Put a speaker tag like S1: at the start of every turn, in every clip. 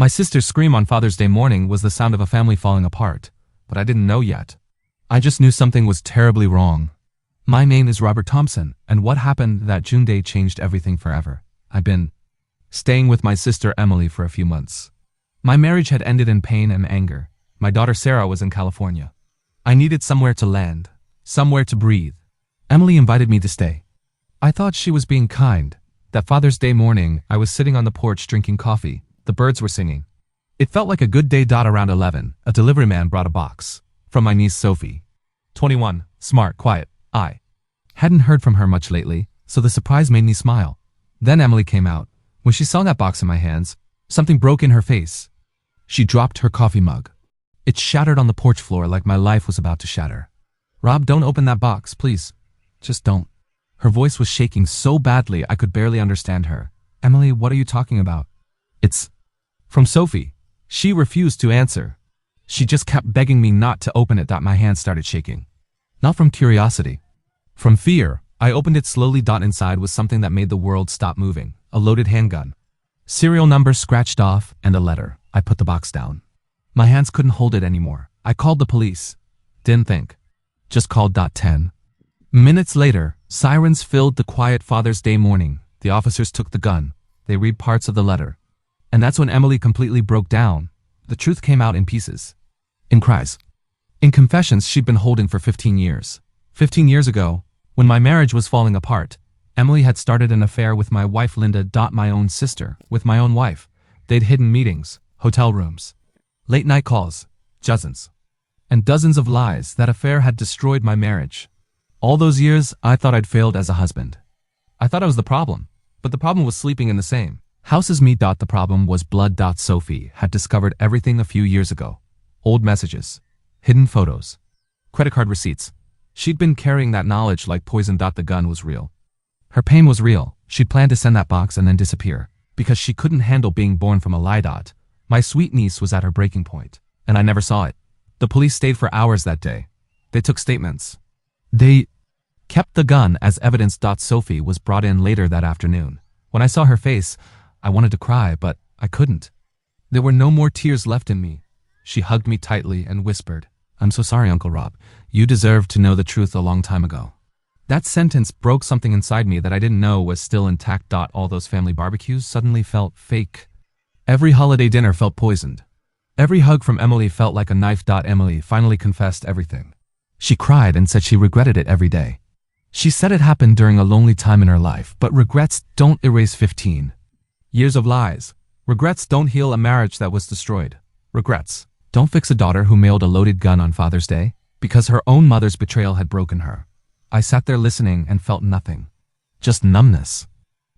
S1: My sister's scream on Father's Day morning was the sound of a family falling apart, but I didn't know yet. I just knew something was terribly wrong. My name is Robert Thompson, and what happened that June day changed everything forever. I've been staying with my sister Emily for a few months. My marriage had ended in pain and anger. My daughter Sarah was in California. I needed somewhere to land, somewhere to breathe. Emily invited me to stay. I thought she was being kind. That Father's Day morning, I was sitting on the porch drinking coffee. The birds were singing. It felt like a good day. Around 11, a delivery man brought a box from my niece Sophie. 21, smart, quiet. I hadn't heard from her much lately, so the surprise made me smile. Then Emily came out. When she saw that box in my hands, something broke in her face. She dropped her coffee mug. It shattered on the porch floor like my life was about to shatter. Rob, don't open that box, please. Just don't. Her voice was shaking so badly I could barely understand her. Emily, what are you talking about? It's from Sophie. She refused to answer. She just kept begging me not to open it. My hands started shaking. Not from curiosity. From fear. I opened it slowly. Inside was something that made the world stop moving. A loaded handgun. Serial number scratched off and a letter. I put the box down. My hands couldn't hold it anymore. I called the police. Didn't think. Just called. 10 minutes later, sirens filled the quiet Father's Day morning. The officers took the gun. They read parts of the letter. And that's when Emily completely broke down. The truth came out in pieces. In cries. In confessions she'd been holding for 15 years. 15 years ago, when my marriage was falling apart, Emily had started an affair with my wife Linda. My own sister, with my own wife. They'd hidden meetings, hotel rooms, late night calls, dozens. And dozens of lies. That affair had destroyed my marriage. All those years, I thought I'd failed as a husband. I thought I was the problem, but the problem was sleeping in the same house as me. The problem was blood. Sophie had discovered everything a few years ago. Old messages, hidden photos, credit card receipts. She'd been carrying that knowledge like poison. The gun was real. Her pain was real. She'd planned to send that box and then disappear, because she couldn't handle being born from a lie. My sweet niece was at her breaking point, and I never saw it. The police stayed for hours that day. They took statements. They kept the gun as evidence. Sophie was brought in later that afternoon. When I saw her face, I wanted to cry, but I couldn't. There were no more tears left in me. She hugged me tightly and whispered, "I'm so sorry, Uncle Rob. You deserved to know the truth a long time ago." That sentence broke something inside me that I didn't know was still intact. All those family barbecues suddenly felt fake. Every holiday dinner felt poisoned. Every hug from Emily felt like a knife. Emily finally confessed everything. She cried and said she regretted it every day. She said it happened during a lonely time in her life, but regrets don't erase 15 years of lies. Regrets don't heal a marriage that was destroyed. Regrets don't fix a daughter who mailed a loaded gun on Father's Day because her own mother's betrayal had broken her. I sat there listening and felt nothing. Just numbness.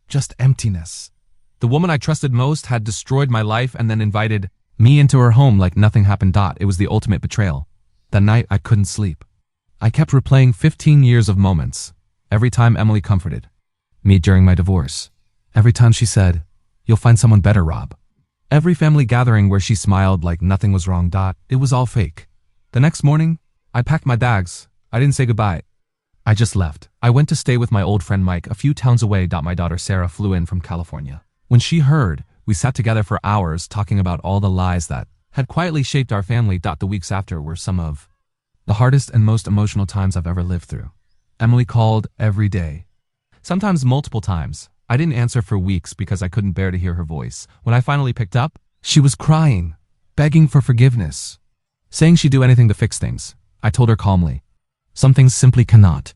S1: Just emptiness. The woman I trusted most had destroyed my life and then invited me into her home like nothing happened. It was the ultimate betrayal. That night I couldn't sleep. I kept replaying 15 years of moments. Every time Emily comforted me during my divorce. Every time she said, "You'll find someone better, Rob." Every family gathering where she smiled like nothing was wrong. It was all fake. The next morning, I packed my bags. I didn't say goodbye. I just left. I went to stay with my old friend Mike a few towns away. My daughter Sarah flew in from California. When she heard, we sat together for hours talking about all the lies that had quietly shaped our family. The weeks after were some of the hardest and most emotional times I've ever lived through. Emily called every day. Sometimes multiple times. I didn't answer for weeks because I couldn't bear to hear her voice. When I finally picked up, she was crying, begging for forgiveness, saying she'd do anything to fix things. I told her calmly, some things simply cannot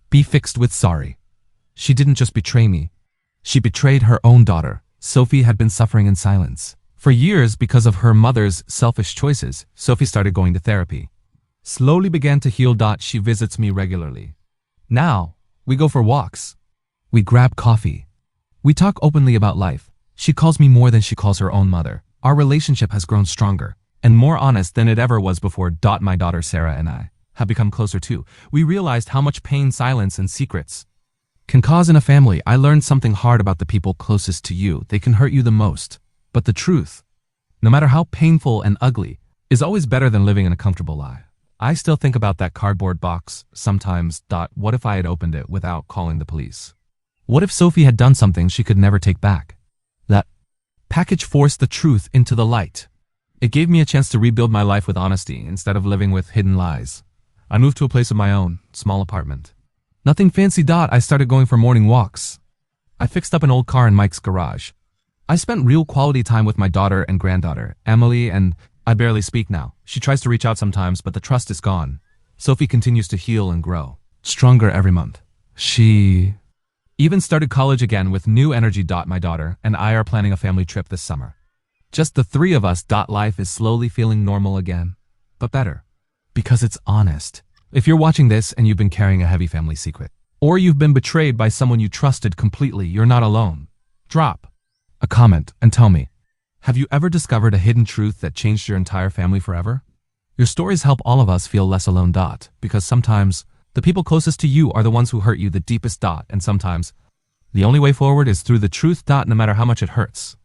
S1: be fixed with sorry. She didn't just betray me. She betrayed her own daughter. Sophie had been suffering in silence. For years because of her mother's selfish choices, Sophie started going to therapy. Slowly began to heal. She visits me regularly. Now, we go for walks. We grab coffee. We talk openly about life. She calls me more than she calls her own mother. Our relationship has grown stronger and more honest than it ever was before. My daughter Sarah and I have become closer too. We realized how much pain, silence, and secrets can cause in a family. I learned something hard about the people closest to you. They can hurt you the most. But the truth, no matter how painful and ugly, is always better than living in a comfortable lie. I still think about that cardboard box sometimes. What if I had opened it without calling the police? What if Sophie had done something she could never take back? That Package forced the truth into the light. It gave me a chance to rebuild my life with honesty instead of living with hidden lies. I moved to a place of my own, small apartment. Nothing fancy. I started going for morning walks. I fixed up an old car in Mike's garage. I spent real quality time with my daughter and granddaughter, Emily, and I barely speak now. She tries to reach out sometimes, but the trust is gone. Sophie continues to heal and grow, stronger every month. She even started college again with new energy. My daughter and I are planning a family trip this summer. Just the three of us. Life is slowly feeling normal again, but better, because it's honest. If you're watching this and you've been carrying a heavy family secret, or you've been betrayed by someone you trusted completely, you're not alone. Drop a comment and tell me, have you ever discovered a hidden truth that changed your entire family forever? Your stories help all of us feel less alone. Because sometimes the people closest to you are the ones who hurt you the deepest. And sometimes the only way forward is through the truth. No matter how much it hurts.